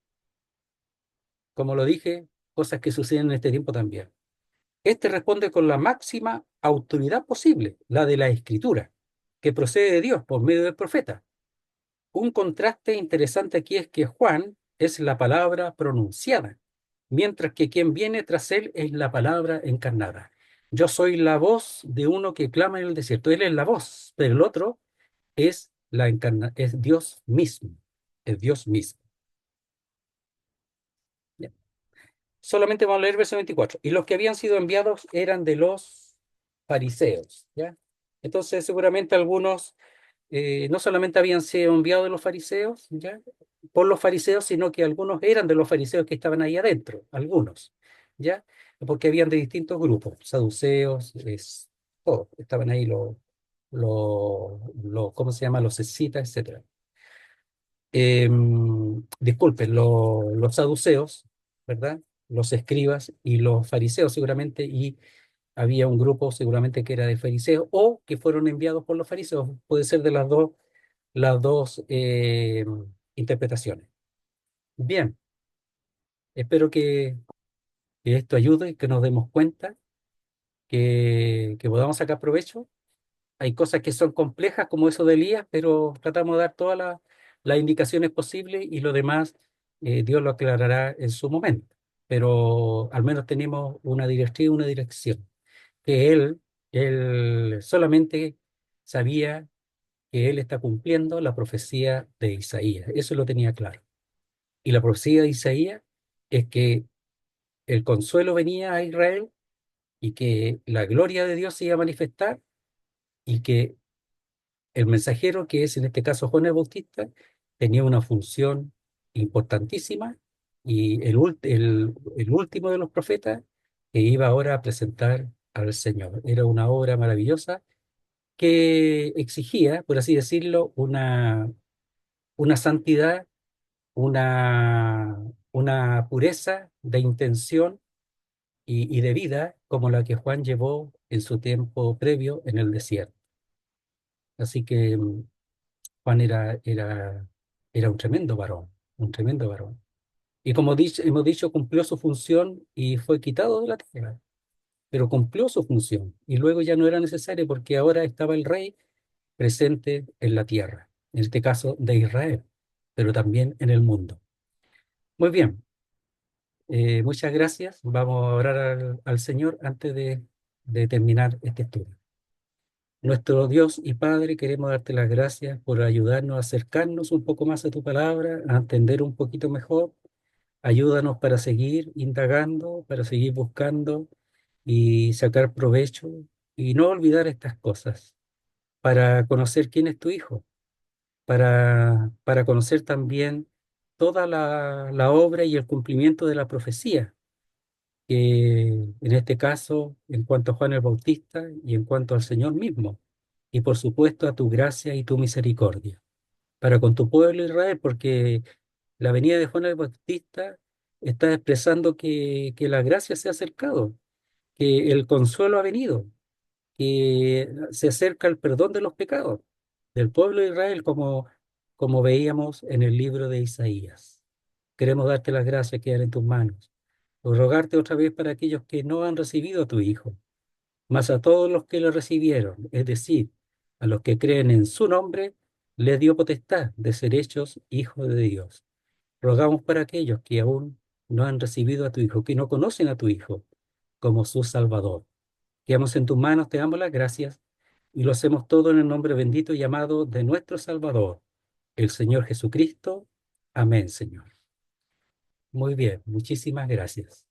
Como lo dije, cosas que suceden en este tiempo también. Este responde con la máxima autoridad posible, la de la Escritura, que procede de Dios por medio del profeta. Un contraste interesante aquí es que Juan es la palabra pronunciada, mientras que quien viene tras él es la palabra encarnada. Yo soy la voz de uno que clama en el desierto. Él es la voz, pero el otro es Dios mismo. Es Dios mismo. Ya. Solamente vamos a leer verso 24. Y los que habían sido enviados eran de los fariseos. ¿Ya? Entonces, seguramente algunos no solamente habían sido enviados de los fariseos, ¿ya? Por los fariseos, sino que algunos eran de los fariseos que estaban ahí adentro, algunos, ¿ya? Porque habían de distintos grupos, saduceos, todos, estaban ahí ¿cómo se llama? Los escitas, etcétera. disculpen, los saduceos, ¿verdad? Los escribas y los fariseos seguramente, y había un grupo seguramente que era de fariseos o que fueron enviados por los fariseos. Puede ser de las dos interpretaciones. Bien, espero que esto ayude y que nos demos cuenta, que podamos sacar provecho. Hay cosas que son complejas como eso de Elías, pero tratamos de dar todas las indicaciones posibles y lo demás Dios lo aclarará en su momento. Pero al menos tenemos una directriz, una dirección, que él solamente sabía que él está cumpliendo la profecía de Isaías. Eso lo tenía claro. Y la profecía de Isaías es que el consuelo venía a Israel y que la gloria de Dios se iba a manifestar y que el mensajero, que es en este caso Juan el Bautista, tenía una función importantísima y el último de los profetas que iba ahora a presentar al Señor. Era una obra maravillosa que exigía, por así decirlo, una santidad, una, una pureza de intención y de vida como la que Juan llevó en su tiempo previo en el desierto. Así que Juan era un tremendo varón, un tremendo varón. Y como hemos dicho, cumplió su función y fue quitado de la tierra, pero cumplió su función y luego ya no era necesario porque ahora estaba el rey presente en la tierra, en este caso de Israel, pero también en el mundo. Muy bien, muchas gracias. Vamos a orar al Señor antes de terminar este estudio. Nuestro Dios y Padre, queremos darte las gracias por ayudarnos a acercarnos un poco más a tu palabra, a entender un poquito mejor. Ayúdanos para seguir indagando, para seguir buscando y sacar provecho y no olvidar estas cosas, para conocer quién es tu Hijo, para conocer también toda la obra y el cumplimiento de la profecía, que en este caso, en cuanto a Juan el Bautista y en cuanto al Señor mismo, y por supuesto a tu gracia y tu misericordia, para con tu pueblo Israel, porque la venida de Juan el Bautista está expresando que la gracia se ha acercado, que el consuelo ha venido, que se acerca el perdón de los pecados del pueblo de Israel, como veíamos en el libro de Isaías. Queremos darte las gracias que hay en tus manos. O rogarte otra vez para aquellos que no han recibido a tu Hijo, mas a todos los que lo recibieron, es decir, a los que creen en su nombre, les dio potestad de ser hechos hijos de Dios. Rogamos para aquellos que aún no han recibido a tu Hijo, que no conocen a tu Hijo como su Salvador. Quedamos en tus manos, te damos las gracias y lo hacemos todo en el nombre bendito y amado de nuestro Salvador, el Señor Jesucristo. Amén, Señor. Muy bien, muchísimas gracias.